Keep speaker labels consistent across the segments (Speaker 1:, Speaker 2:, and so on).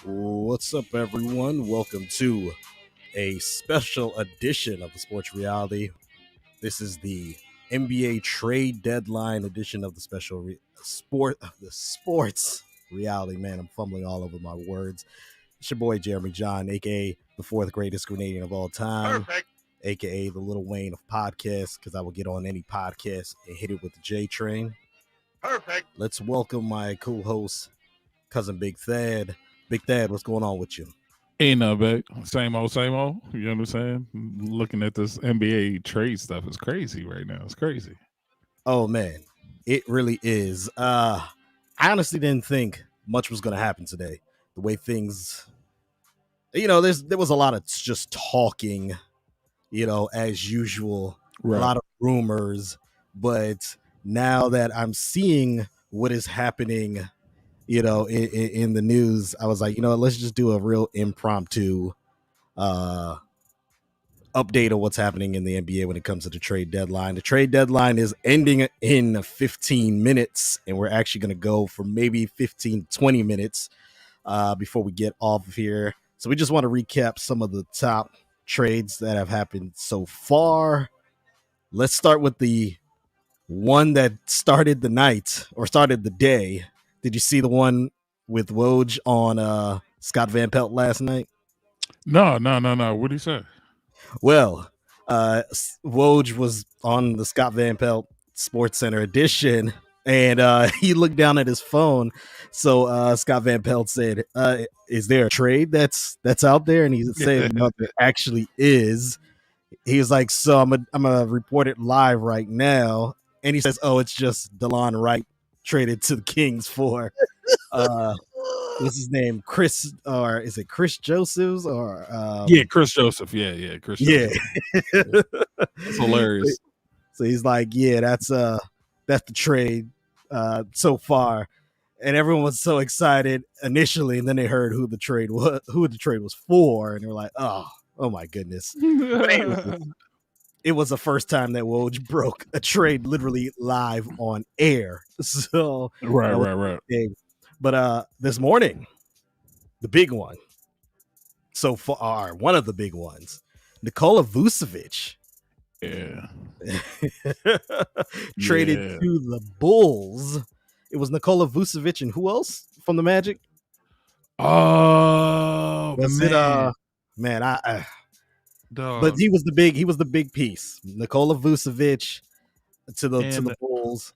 Speaker 1: What's up, everyone? Welcome to a special edition of the Sports Reality. This is the NBA trade deadline edition of the sports reality. Man, I'm fumbling all over my words. It's your boy Jeremy John, aka the fourth greatest Grenadian of all time, aka the Little Wayne of podcasts, because I will get on any podcast and hit it with the J train.
Speaker 2: Perfect.
Speaker 1: Let's welcome my co-host, cousin Big Thad. Big Thad, what's going on with you?
Speaker 3: Ain't no big. Same old, same old. You know what I'm saying? Looking at this NBA trade stuff is crazy right now. It's crazy.
Speaker 1: Oh man, it really is. I honestly didn't think much was going to happen today. The way things, there was a lot of just talking, as usual,
Speaker 3: Right.
Speaker 1: a lot of rumors. But now that I'm seeing what is happening, in the news, I was like, let's just do a real impromptu update of what's happening in the NBA when it comes to the trade deadline. The trade deadline is ending in 15 minutes, and we're actually going to go for maybe 15, 20 minutes before we get off of here. So we just want to recap some of the top trades that have happened so far. Let's start with the one that started the night or started the day. Did you see the one with Woj on Scott Van Pelt last night?
Speaker 3: No. What do you say?
Speaker 1: Well, Woj was on the Scott Van Pelt Sports Center edition, and he looked down at his phone. So Scott Van Pelt said, "Is there a trade that's out there?" And he said, "No, there actually is." He was like, "So I'm gonna report it live right now." And he says, "Oh, it's just DeLon Wright traded to the Kings for what's his name? Chris, or is it Chris Josephs or
Speaker 3: Chris Joseph. Yeah, Chris
Speaker 1: yeah."
Speaker 3: Joseph. It's hilarious.
Speaker 1: So he's like, "Yeah, that's the trade so far." And everyone was so excited initially, and then they heard who the trade was for, and they were like, "Oh my goodness." It was the first time that Woj broke a trade literally live on air. So
Speaker 3: Right.
Speaker 1: But this morning, the big one so far, one of the big ones, Nikola Vucevic,
Speaker 3: Yeah.
Speaker 1: traded to the Bulls. It was Nikola Vucevic and who else from the Magic?
Speaker 3: Oh,
Speaker 1: Was
Speaker 3: man.
Speaker 1: it man,
Speaker 3: Dog.
Speaker 1: but he was the big piece. Nikola Vucevic to the Bulls.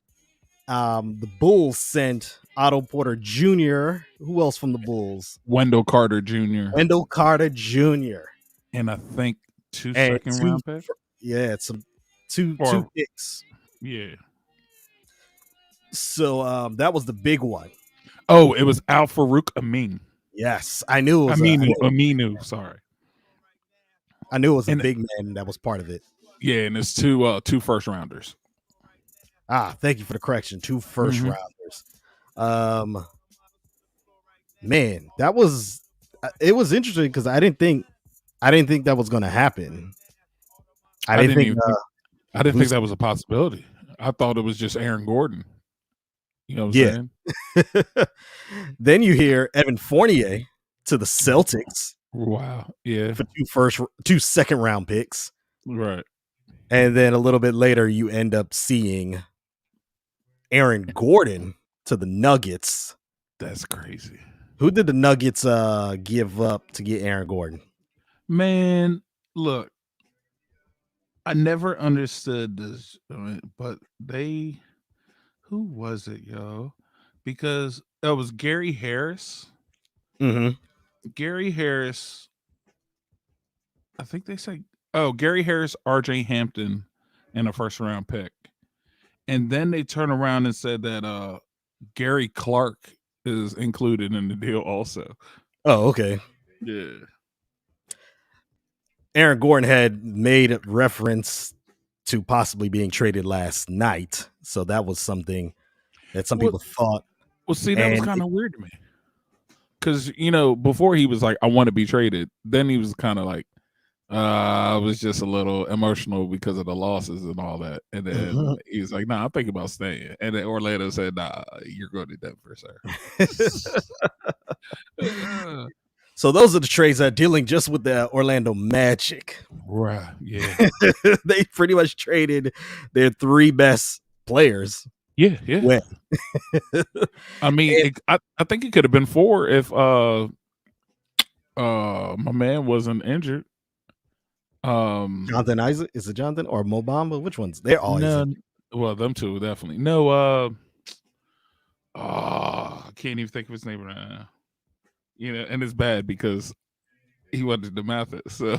Speaker 1: The Bulls sent Otto Porter Jr. Who else from the Bulls?
Speaker 3: Wendell Carter Jr. And I think two second-round picks.
Speaker 1: Yeah, it's two picks.
Speaker 3: Yeah.
Speaker 1: So that was the big one.
Speaker 3: Oh, it was Al-Farouq Aminu.
Speaker 1: Yes, I knew it was
Speaker 3: Aminu. Sorry.
Speaker 1: I knew it was a big man that was part of it.
Speaker 3: Yeah, and it's two first rounders.
Speaker 1: Thank you for the correction. 2 first rounders. Man, that was it was interesting because I didn't think that was going to happen. I didn't think
Speaker 3: that was a possibility. I thought it was just Aaron Gordon. You know what I'm saying?
Speaker 1: Then you hear Evan Fournier to the Celtics.
Speaker 3: Wow. Yeah.
Speaker 1: For two second round picks.
Speaker 3: Right.
Speaker 1: And then a little bit later, you end up seeing Aaron Gordon to the Nuggets.
Speaker 3: That's crazy.
Speaker 1: Who did the Nuggets give up to get Aaron Gordon?
Speaker 3: Man, look, I never understood this, but who was it, yo? Because it was Gary Harris.
Speaker 1: Mm-hmm.
Speaker 3: Gary Harris, I think they say, Gary Harris, RJ Hampton, and a first round pick. And then they turn around and said that Gary Clark is included in the deal also.
Speaker 1: Oh, okay.
Speaker 3: Yeah.
Speaker 1: Aaron Gordon had made reference to possibly being traded last night, so that was something that some people thought.
Speaker 3: Well, see, that was kind of weird to me. Because, before he was like, I want to be traded. Then he was kind of like, I was just a little emotional because of the losses and all that. And then he was like, I'm thinking about staying. And then Orlando said, you're going to Denver, sir.
Speaker 1: So those are the trades that are dealing just with the Orlando Magic.
Speaker 3: Right, yeah.
Speaker 1: They pretty much traded their 3 best players.
Speaker 3: Yeah. I mean, I think it could have been 4 if my man wasn't injured.
Speaker 1: Jonathan Isaac, is it Jonathan or Mo Bamba? Which ones? They're always
Speaker 3: well, them two definitely. No, I can't even think of his name right now. And it's bad because he wanted to math it. So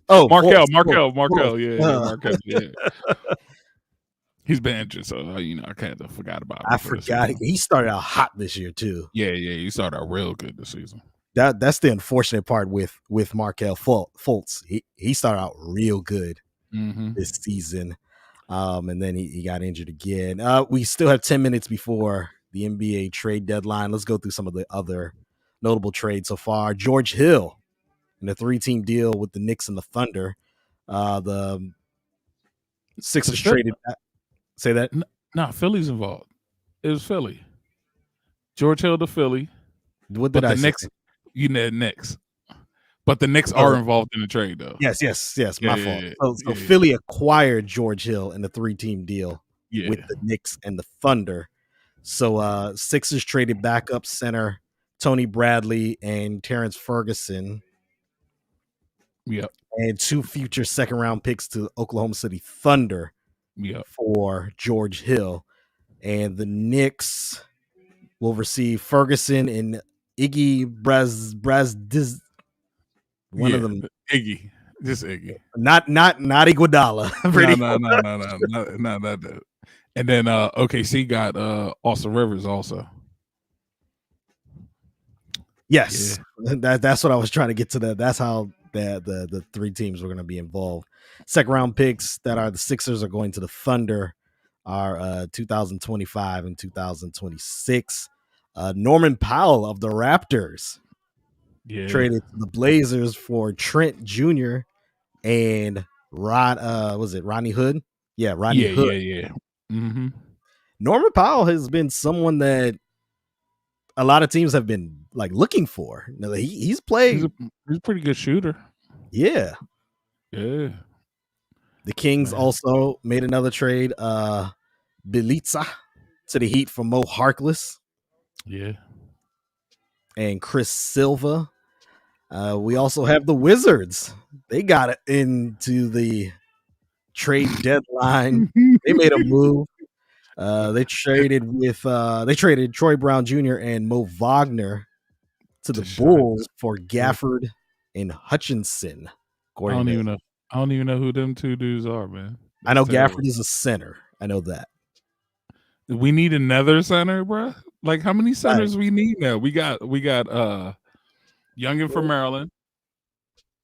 Speaker 3: Markel, yeah. He's been injured, so I kind of forgot about him.
Speaker 1: I forgot he started out hot this year too.
Speaker 3: Yeah, he started out real good this season.
Speaker 1: That's the unfortunate part with Markel Fultz. He started out real good this season, and then he got injured again. We still have 10 minutes before the NBA trade deadline. Let's go through some of the other notable trades so far. George Hill in a 3-team deal with the Knicks and the Thunder. The Sixers traded. Say that?
Speaker 3: No, Philly's involved. It was Philly. George Hill to Philly.
Speaker 1: What did I say?
Speaker 3: Knicks. But the Knicks are involved in the trade, though.
Speaker 1: Yes. My fault. So Philly acquired George Hill in the 3-team deal with the Knicks and the Thunder. So Sixers traded backup center Tony Bradley and Terrence Ferguson.
Speaker 3: Yep.
Speaker 1: And 2 future second-round picks to Oklahoma City Thunder. For George Hill. And the Knicks will receive Ferguson and Iggy Brazdiz. One of them.
Speaker 3: Iggy. Just Iggy.
Speaker 1: Not Iguodala.
Speaker 3: No, not that. And then OKC got Austin Rivers also.
Speaker 1: Yes. Yeah. That's what I was trying to get to. That's how the 3 teams were going to be involved. Second round picks that are the Sixers are going to the Thunder are 2025 and 2026. Norman Powell of the Raptors traded to the Blazers for Trent Jr. and Rodney Hood? Yeah, Rodney Hood.
Speaker 3: Yeah. Mm-hmm.
Speaker 1: Norman Powell has been someone that a lot of teams have been like looking for. He's played.
Speaker 3: He's a pretty good shooter.
Speaker 1: Yeah. The Kings also made another trade. Bjelica to the Heat for Mo Harkless.
Speaker 3: Yeah.
Speaker 1: And Chris Silva. We also have the Wizards. They got it into the trade deadline. They made a move. They traded Troy Brown Jr. and Mo Wagner to the Bulls for Gafford and Hutchinson.
Speaker 3: I don't even know who them 2 dudes are, man.
Speaker 1: I know Gafford is a center. I know that.
Speaker 3: We need another center, bro. Like, how many centers we need now? We got Youngin from Maryland.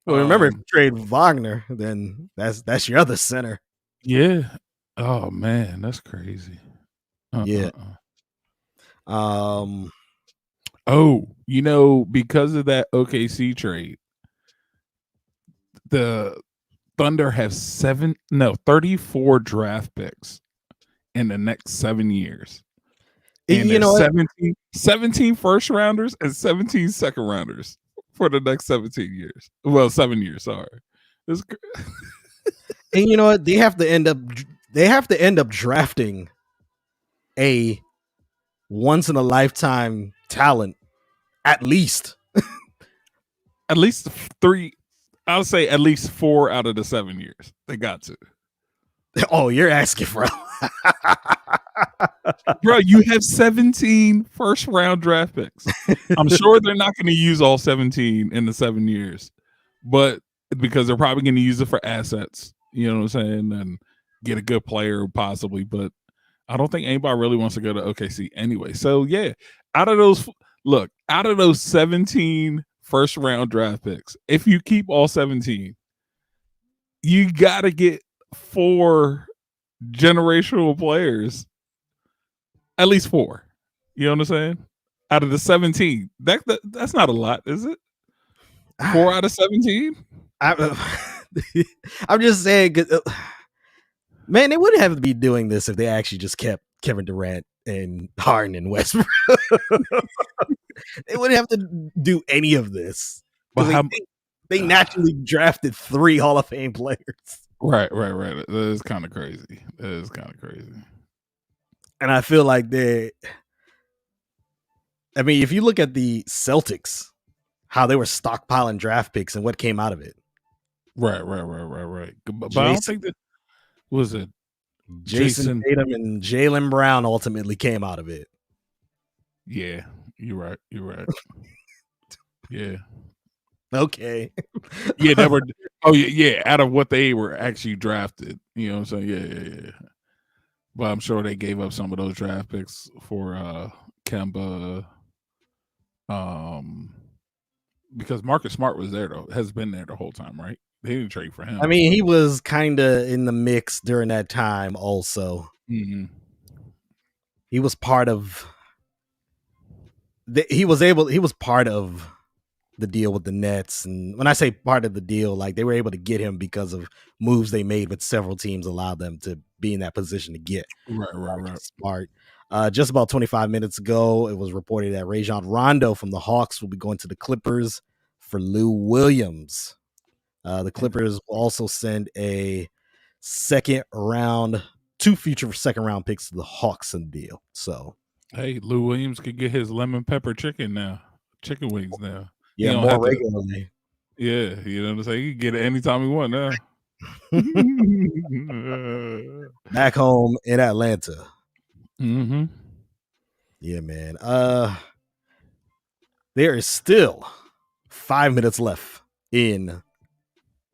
Speaker 1: Well, remember, if you trade Wagner, then that's your other center.
Speaker 3: Yeah. Oh man, that's crazy.
Speaker 1: Yeah.
Speaker 3: Because of that OKC trade, the Thunder have 34 draft picks in the next 7 years. And 17 first rounders and 17 second rounders for the next 17 years. Well, 7 years, sorry.
Speaker 1: And you know what? They have to end up drafting a once in a lifetime talent, at least.
Speaker 3: At least 3. I'll say at least 4 out of the 7 years. They got to.
Speaker 1: Oh, you're asking for
Speaker 3: bro, you have 17 first round draft picks. I'm sure they're not going to use all 17 in the 7 years, but because they're probably going to use it for assets, you know what I'm saying, and get a good player possibly. But I don't think anybody really wants to go to OKC anyway. So yeah, out of those 17 first round draft picks, if you keep all 17, you got to get 4 generational players, at least 4. You know what I'm saying? Out of the 17, that's not a lot, is it? 4 out of 17.
Speaker 1: I'm just saying, man, they wouldn't have to be doing this if they actually just kept Kevin Durant and Harden and Westbrook. They wouldn't have to do any of this. They naturally drafted 3 Hall of Fame players.
Speaker 3: Right. That is kind of crazy.
Speaker 1: And I feel like if you look at the Celtics, how they were stockpiling draft picks and what came out of it.
Speaker 3: Right. But I don't think that was it.
Speaker 1: Jason Tatum and Jaylen Brown ultimately came out of it.
Speaker 3: Yeah, you're right. Yeah.
Speaker 1: Okay.
Speaker 3: Yeah, they were. Oh yeah. Out of what they were actually drafted, you know what I'm saying? Yeah. But I'm sure they gave up some of those draft picks for Kemba. Because Marcus Smart was there though, has been there the whole time, right? They didn't trade for him.
Speaker 1: I mean, he was kind of in the mix during that time also.
Speaker 3: Mm-hmm.
Speaker 1: He was part of he was part of the deal with the Nets. And when I say part of the deal, like they were able to get him because of moves they made, but several teams allowed them to be in that position to get
Speaker 3: right.
Speaker 1: Smart. Just about 25 minutes ago, it was reported that Rajon Rondo from the Hawks will be going to the Clippers for Lou Williams. The Clippers will also send a 2 future second round picks to the Hawks in the deal. So,
Speaker 3: hey, Lou Williams could get his lemon pepper chicken wings now.
Speaker 1: Yeah, more regularly.
Speaker 3: Yeah, you know what I'm saying? He can get it anytime he want now.
Speaker 1: Back home in Atlanta.
Speaker 3: Mm-hmm.
Speaker 1: Yeah, man. There is still 5 minutes left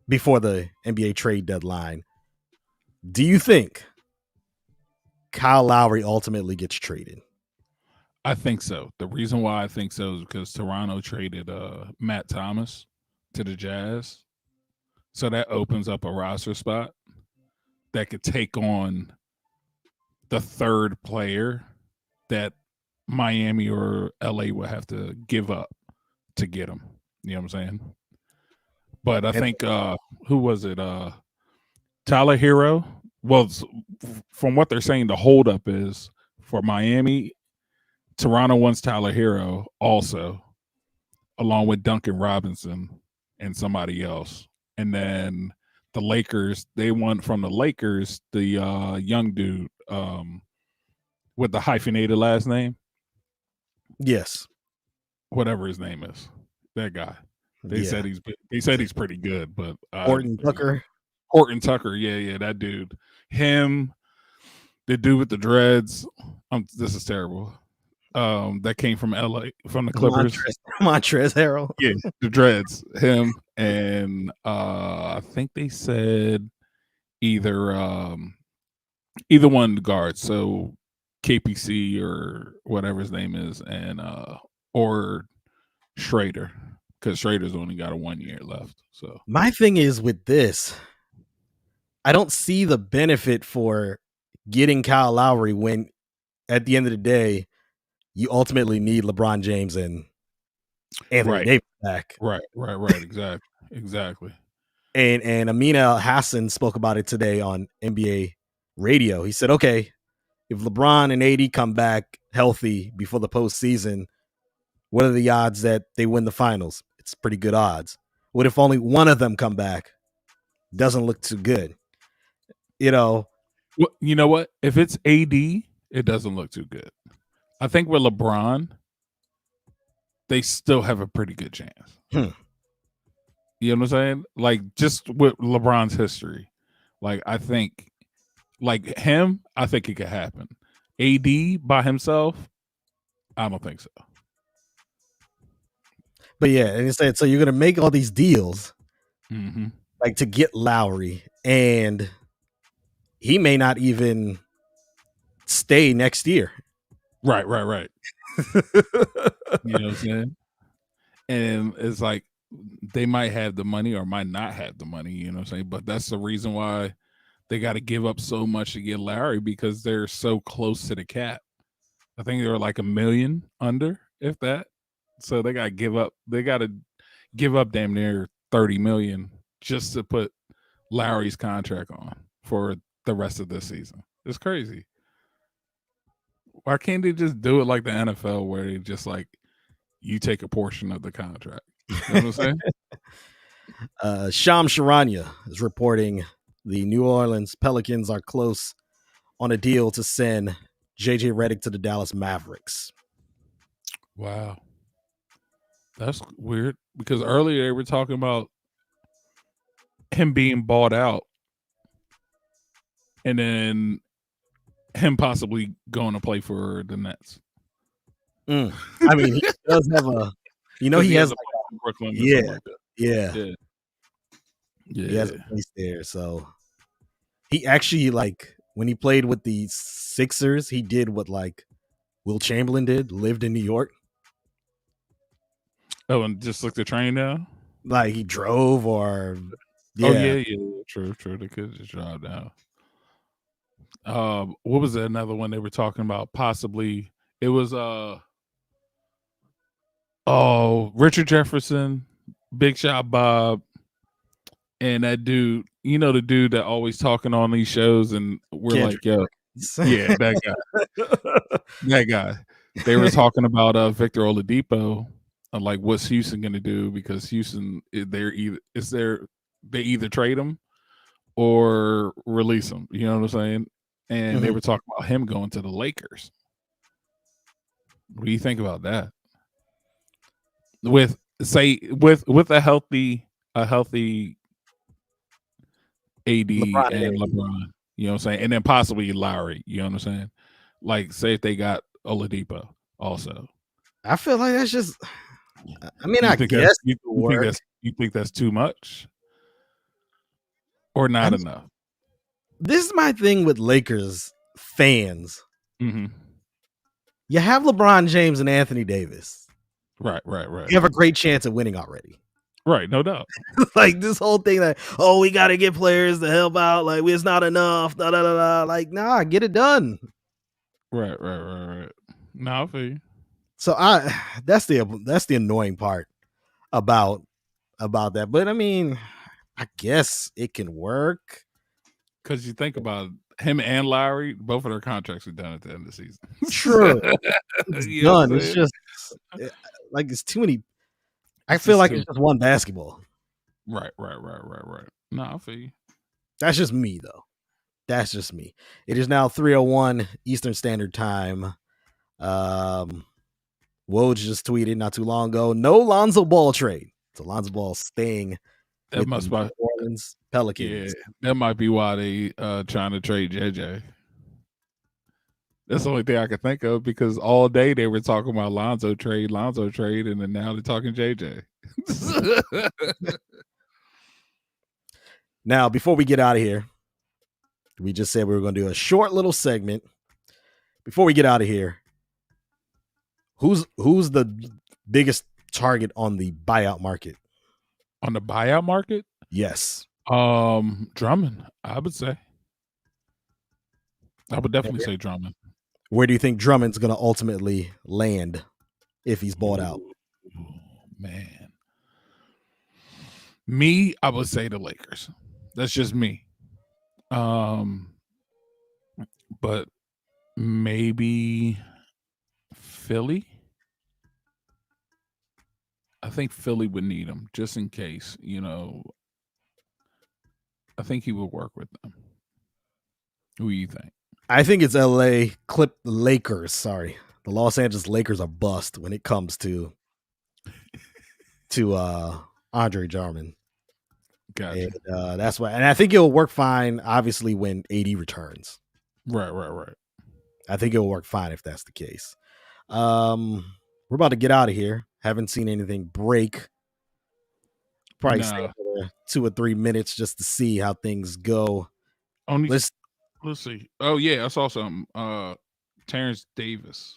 Speaker 1: before the NBA trade deadline. Do you think Kyle Lowry ultimately gets traded?
Speaker 3: I think so. The reason why I think so is because Toronto traded Matt Thomas to the Jazz. So that opens up a roster spot that could take on the third player that Miami or LA would have to give up to get him. You know what I'm saying? But I think, who was it? Tyler Hero. Well, from what they're saying, the holdup is for Miami. Toronto wants Tyler Hero also, along with Duncan Robinson and somebody else. And then the Lakers, they want from the Lakers the young dude with the hyphenated last name.
Speaker 1: Yes.
Speaker 3: Whatever his name is. That guy. They said he's pretty good, but
Speaker 1: Horton
Speaker 3: Tucker, yeah, that dude. Him, the dude with the dreads. This is terrible. That came from LA, from the Clippers.
Speaker 1: Montrezl Harrell.
Speaker 3: Yeah, the dreads. Him and I think they said either one of the guards. So KPC or whatever his name is, and or Schrader, because Schrader's only got a 1 year left. So
Speaker 1: my thing is with this, I don't see the benefit for getting Kyle Lowry when at the end of the day, you ultimately need LeBron James and Anthony Davis back.
Speaker 3: Right. Exactly.
Speaker 1: And Amin Al-Hassan spoke about it today on NBA radio. He said, okay, if LeBron and AD come back healthy before the postseason, what are the odds that they win the finals? It's pretty good odds. What if only one of them come back? Doesn't look too good. You know.
Speaker 3: Well, you know what? If it's AD, it doesn't look too good. I think with LeBron, they still have a pretty good chance. You know what I'm saying? Like, just with LeBron's history. Like, I think, like him, I think it could happen. AD by himself, I don't think so.
Speaker 1: But yeah, and instead, so you're going to make all these deals,
Speaker 3: mm-hmm.
Speaker 1: like to get Lowry, and he may not even stay next year.
Speaker 3: Right. You know what I'm saying? And it's like they might have the money or might not have the money, you know what I'm saying? But that's the reason why they got to give up so much to get Larry, because they're so close to the cap. I think they were like $1 million under, if that. So they got to give up. They got to give up damn near $30 million just to put Larry's contract on for the rest of this season. It's crazy. Why can't they just do it like the NFL, where they just like you take a portion of the contract? You know what I'm saying?
Speaker 1: Shams Charania is reporting the New Orleans Pelicans are close on a deal to send JJ Redick to the Dallas Mavericks.
Speaker 3: Wow. That's weird, because earlier they were talking about him being bought out and then him possibly going to play for the Nets.
Speaker 1: I mean, he does have a, he has
Speaker 3: a Brooklyn.
Speaker 1: Yeah.
Speaker 3: He
Speaker 1: has a place there. So he actually, like, when he played with the Sixers, he did what like Will Chamberlain did, lived in New York.
Speaker 3: Oh, and just took the train now?
Speaker 1: Like he drove or
Speaker 3: yeah. True. They could just drive down. What was another one they were talking about? Possibly it was Richard Jefferson, Big Shot Bob, and that dude, the dude that always talking on these shows, and we're
Speaker 1: Kendrick.
Speaker 3: like, yo, yeah, that guy. They were talking about Victor Oladipo, like what's Houston gonna do, because Houston, they either trade him or release him. You know what I'm saying? And they were talking about him going to the Lakers. What do you think about that? With a healthy AD and LeBron, you know what I'm saying? And then possibly Lowry, you know what I'm saying? Like, say if they got Oladipo also.
Speaker 1: I feel like that's just, I mean, I guess
Speaker 3: you think that's too much or not enough?
Speaker 1: This is my thing with Lakers fans.
Speaker 3: Mm-hmm.
Speaker 1: You have LeBron James and Anthony Davis.
Speaker 3: Right.
Speaker 1: You have a great chance at winning already.
Speaker 3: Right, no doubt.
Speaker 1: Like this whole thing that, we got to get players to help out. Like, it's not enough. Like, nah, get it done.
Speaker 3: Right. No, I feel you.
Speaker 1: So that's the annoying part about that. But I mean, I guess it can work.
Speaker 3: Because you think about him and Lowry, both of their contracts are done at the end of the season.
Speaker 1: True. It's done. It's just like it's too many. I feel like it's just one basketball.
Speaker 3: Right. No, I feel you.
Speaker 1: That's just me, though. That's just me. It is now 3:01 Eastern Standard Time. Woj just tweeted not too long ago, no Lonzo Ball trade. So Lonzo Ball staying with the New Orleans Pelicans.
Speaker 3: Yeah, that might be why they trying to trade JJ. That's the only thing I can think of, because all day they were talking about Lonzo trade, and then now they're talking JJ.
Speaker 1: Now, before we get out of here, we just said we were going to do a short little segment. Before we get out of here, who's the biggest target on the buyout market?
Speaker 3: On the buyout market?
Speaker 1: Yes.
Speaker 3: Drummond, I would say. I would definitely say Drummond.
Speaker 1: Where do you think Drummond's going to ultimately land if he's bought out?
Speaker 3: Man. I would say the Lakers. That's just me. But maybe Philly. I think Philly would need him just in case, I think he would work with them. Who do you think?
Speaker 1: I think it's Lakers. Sorry. The Los Angeles Lakers are bust when it comes to Andre Drummond.
Speaker 3: Gotcha.
Speaker 1: And that's why, and I think it'll work fine, obviously, when AD returns.
Speaker 3: Right.
Speaker 1: I think it'll work fine if that's the case. We're about to get out of here. Haven't seen anything break. Probably stay for 2 or 3 minutes just to see how things go.
Speaker 3: Only Let's see. Oh yeah, I saw something. Terrence Davis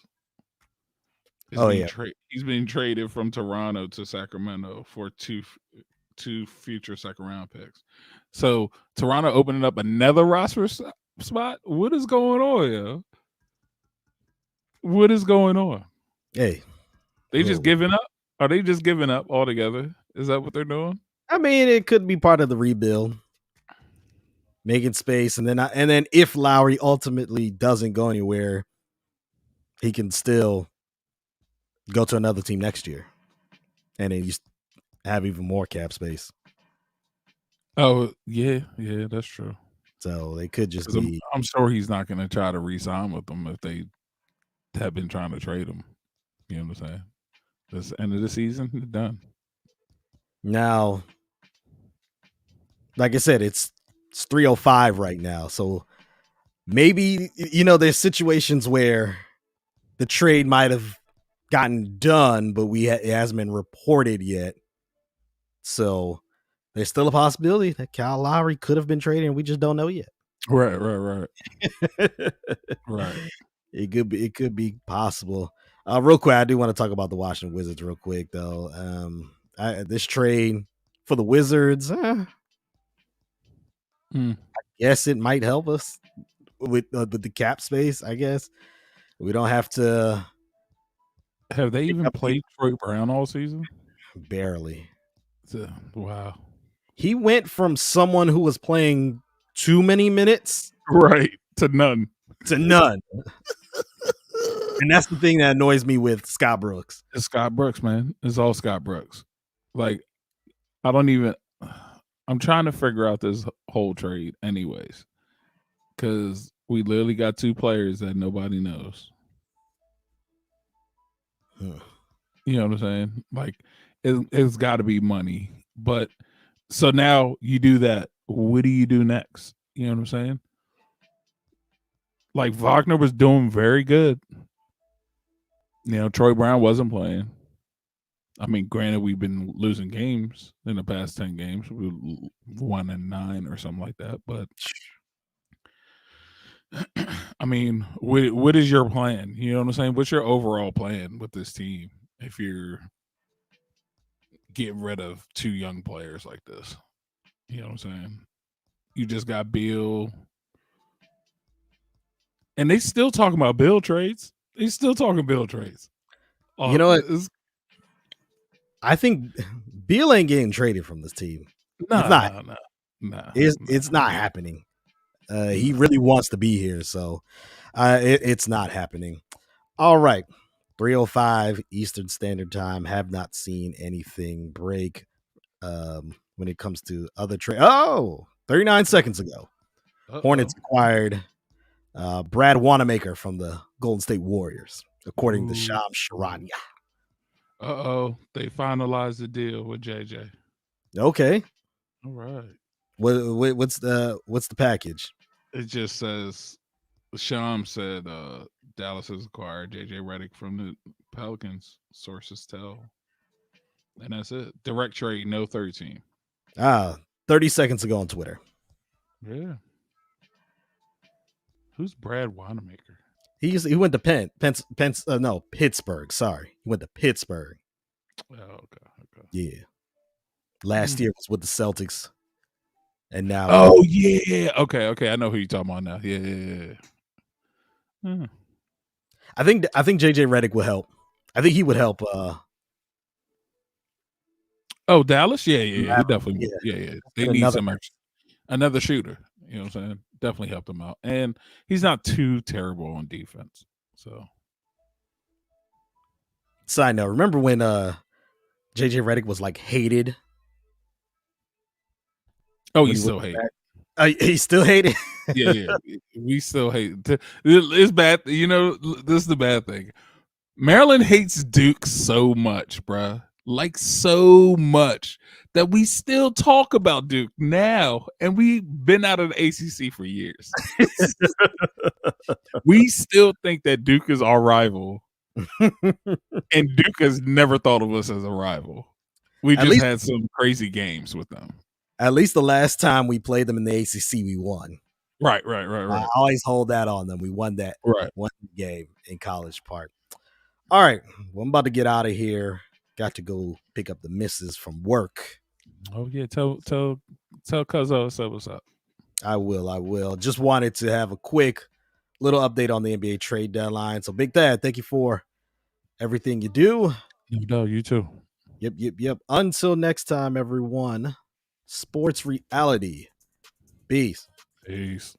Speaker 3: is
Speaker 1: Oh
Speaker 3: being
Speaker 1: yeah,
Speaker 3: he's being traded from Toronto to Sacramento for two future second round picks. So Toronto opening up another roster spot. What is going on, yo? What is going on?
Speaker 1: hey.
Speaker 3: They just giving up? Are they just giving up altogether? Is that what they're doing?
Speaker 1: I mean, it could be part of the rebuild, making space, and then if Lowry ultimately doesn't go anywhere, he can still go to another team next year, and then you have even more cap space.
Speaker 3: Oh yeah, that's true.
Speaker 1: So they could just be.
Speaker 3: I'm sure he's not going to try to re-sign with them if they have been trying to trade him. You know what I'm saying? This end of the season, it's done.
Speaker 1: Now, like I said, it's 3:05 right now, so maybe there's situations where the trade might have gotten done, but it hasn't been reported yet. So there's still a possibility that Kyle Lowry could have been traded, and we just don't know yet.
Speaker 3: Right. Right.
Speaker 1: It could be possible. Real quick, I do want to talk about the Washington Wizards real quick, though. This trade for the Wizards, I guess it might help us with the cap space. I guess we don't have to.
Speaker 3: Have they even played Troy Brown all season?
Speaker 1: Barely.
Speaker 3: Wow.
Speaker 1: He went from someone who was playing too many minutes,
Speaker 3: right, to none.
Speaker 1: And that's the thing that annoys me with Scott Brooks.
Speaker 3: It's Scott Brooks, man. It's all Scott Brooks. Like, I'm trying to figure out this whole trade anyways, because we literally got two players that nobody knows. You know what I'm saying? Like, it's got to be money. But so now you do that. What do you do next? You know what I'm saying? Like, Wagner was doing very good. Troy Brown wasn't playing. I mean, granted, we've been losing games in the past 10 games. We 1-9 or something like that. But I mean, what is your plan? You know what I'm saying? What's your overall plan with this team if you're getting rid of two young players like this? You know what I'm saying? You just got Beal. And they still talking about Beal trades. They still talking Beal trades.
Speaker 1: You know what? I think Beal ain't getting traded from this team.
Speaker 3: No.
Speaker 1: It's not happening. He really wants to be here, so it's not happening. All right. 3:05 Eastern Standard Time. Have not seen anything break when it comes to other trade. 39 seconds ago. Hornets acquired Brad Wanamaker from the Golden State Warriors, according to Shams Charania.
Speaker 3: They finalized the deal with JJ.
Speaker 1: Okay.
Speaker 3: All right.
Speaker 1: What's the package?
Speaker 3: It just says Shams said Dallas has acquired JJ Redick from the Pelicans, sources tell. And that's it. Direct trade, no 13.
Speaker 1: 30 seconds ago on Twitter.
Speaker 3: Yeah. Who's Brad Wanamaker?
Speaker 1: He went to Pittsburgh. Sorry, he went to Pittsburgh.
Speaker 3: Oh, okay.
Speaker 1: Yeah. Last year was with the Celtics, and now.
Speaker 3: Oh yeah. Okay. I know who you're talking about now. Yeah.
Speaker 1: I think JJ Redick will help. I think he would help.
Speaker 3: Dallas. Yeah. He definitely. Yeah. They need another shooter. You know what I'm saying? Definitely helped him out. And he's not too terrible on defense. So.
Speaker 1: Side note, remember when JJ Redick was like hated?
Speaker 3: Oh, he's still hated.
Speaker 1: He's still hated?
Speaker 3: Yeah. We still hate. It's bad. You know, this is the bad thing. Maryland hates Duke so much, bruh. Like so much that we still talk about Duke now, and we've been out of the ACC for years. We still think that Duke is our rival, and Duke has never thought of us as a rival. We just had some crazy games with them.
Speaker 1: At least the last time we played them in the ACC, we won.
Speaker 3: Right.
Speaker 1: I always hold that on them. We won that
Speaker 3: Right.
Speaker 1: one game in College Park. All right. Well, I'm about to get out of here. Got to go pick up the missus from work.
Speaker 3: Oh yeah, tell Cuzzo what's up.
Speaker 1: I will. Just wanted to have a quick little update on the NBA trade deadline. So Big Thad, thank you for everything you do.
Speaker 3: No doubt, you too.
Speaker 1: Yep. Until next time, everyone. Sports reality. Peace.
Speaker 3: Peace.